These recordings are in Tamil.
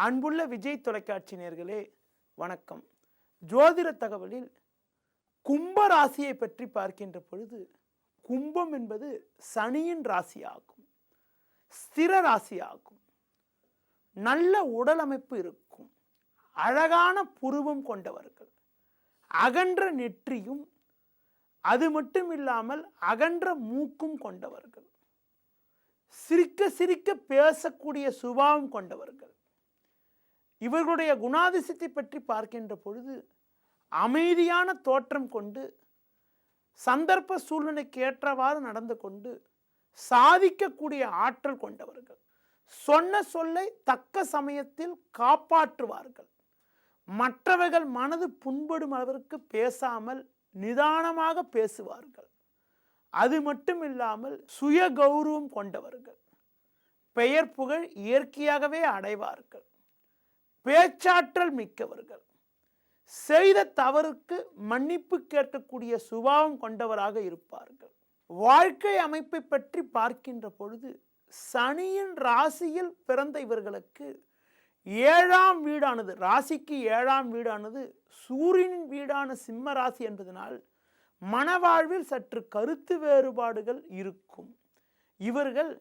அன்புள்ள விஜய் தொலைக்காட்சி நேயர்களே வணக்கம். ஜோதிட தகவலில் கும்ப ராசியை பற்றி பார்க்கின்ற பொழுது, கும்பம் என்பது சனியின் ராசியாகும், ஸ்திர ராசியாகும். நல்ல உடல் அமைப்பு இருக்கும், அழகான புருவம் கொண்டவர்கள், அகன்ற நெற்றியும் அது மட்டும் இல்லாமல் அகன்ற மூக்கும் கொண்டவர்கள், சிரிக்க சிரிக்க பேசக்கூடிய சுபாவம் கொண்டவர்கள். இவர்களுடைய குணாதிசயத்தை பற்றி பார்க்கின்ற பொழுது, அமைதியான தோற்றம் கொண்டு சந்தர்ப்ப சூழ்நிலைக்கு ஏற்றவாறு நடந்து கொண்டு சாதிக்கக்கூடிய ஆற்றல் கொண்டவர்கள். சொன்ன சொல்லை தக்க சமயத்தில் காப்பாற்றுவார்கள். மற்றவர்கள் மனது புண்படும் அளவிற்கு பேசாமல் நிதானமாக பேசுவார்கள். அது மட்டும் இல்லாமல் சுய கௌரவம் கொண்டவர்கள். பெயர் புகழ் இயற்கையாகவே அடைவார்கள். பேச்சாற்றல் மிக்கவர்கள். செய்த தவறுக்கு மன்னிப்பு கேட்கக்கூடிய சுபாவம் கொண்டவராக இருப்பார்கள். வாழ்க்கை அமைப்பை பற்றி பார்க்கின்ற பொழுது, சனியின் ராசியில் பிறந்த இவர்களுக்கு 7ஆம் வீடானது, ராசிக்கு 7ஆம் வீடானது சூரியனின் வீடான சிம்ம ராசி என்பதனால் மனவாழ்வில் சற்று கருத்து வேறுபாடுகள் இருக்கும். இவர்கள்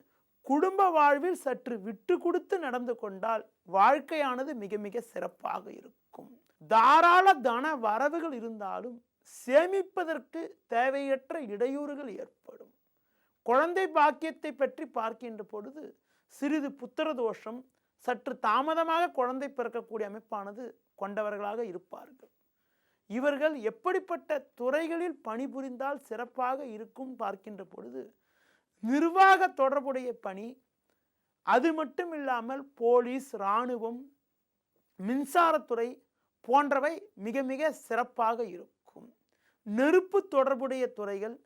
குடும்ப வாழ்வில் சற்று விட்டு கொடுத்து நடந்து கொண்டால் வாழ்க்கையானது மிக மிக சிறப்பாக இருக்கும். தாராள தன வரவுகள் இருந்தாலும் சேமிப்பதற்கு தேவையற்ற இடையூறுகள் ஏற்படும். குழந்தை பாக்கியத்தை பற்றி பார்க்கின்ற பொழுது, சிறிது புத்திர தோஷம், சற்று தாமதமாக குழந்தை பிறக்கக்கூடிய அமைப்பானது கொண்டவர்களாக இருப்பார்கள். இவர்கள் எப்படிப்பட்ட துறைகளில் பணிபுரிந்தால் சிறப்பாக இருக்கும் பார்க்கின்ற பொழுது, நிர்வாக தொடர்புடைய பணி, அது மட்டும் இல்லாமல் போலீஸ், இராணுவம், மின்சாரத்துறை போன்றவை மிக மிக சிறப்பாக இருக்கும். நெருப்பு தொடர்புடைய துறைகள்,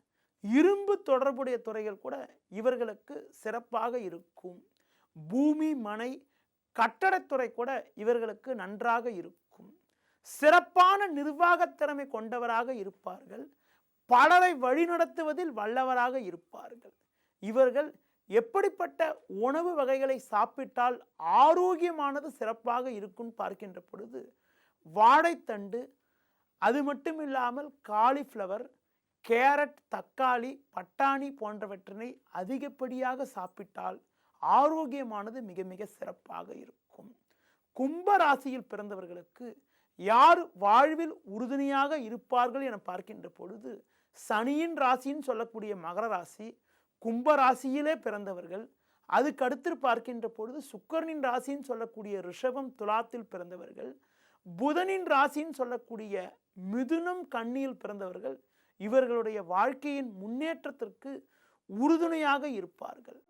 இரும்பு தொடர்புடைய துறைகள் கூட இவர்களுக்கு சிறப்பாக இருக்கும். பூமி, மனை, கட்டடத்துறை கூட இவர்களுக்கு நன்றாக இருக்கும். சிறப்பான நிர்வாக திறமை கொண்டவராக இருப்பார்கள். பலரை வழிநடத்துவதில் வல்லவராக இருப்பார்கள். இவர்கள் எப்படிப்பட்ட உணவு வகைகளை சாப்பிட்டால் ஆரோக்கியமானது சிறப்பாக இருக்கும் பார்க்கின்ற பொழுது, வாழைத்தண்டு, அது மட்டும் இல்லாமல் காலிஃப்ளவர், கேரட், தக்காளி, பட்டாணி போன்றவற்றினை அதிகப்படியாக சாப்பிட்டால் ஆரோக்கியமானது மிக மிக சிறப்பாக இருக்கும். கும்ப ராசியில் பிறந்தவர்களுக்கு யார் வாழ்வில் உறுதுணையாக இருப்பார்கள் என பார்க்கின்ற பொழுது, சனியின் ராசின்னு சொல்லக்கூடிய மகர ராசி, கும்ப ராசியிலே பிறந்தவர்கள். அதுக்கடுத்து பார்க்கின்ற பொழுது சுக்கிரனின் ராசின்னு சொல்லக்கூடிய ரிஷபம், துலாத்தில் பிறந்தவர்கள். புதனின் ராசின்னு சொல்லக்கூடிய மிதுனம், கன்னியில் பிறந்தவர்கள். இவர்களுடைய வாழ்க்கையின் முன்னேற்றத்திற்கு உறுதுணையாக இருப்பார்கள்.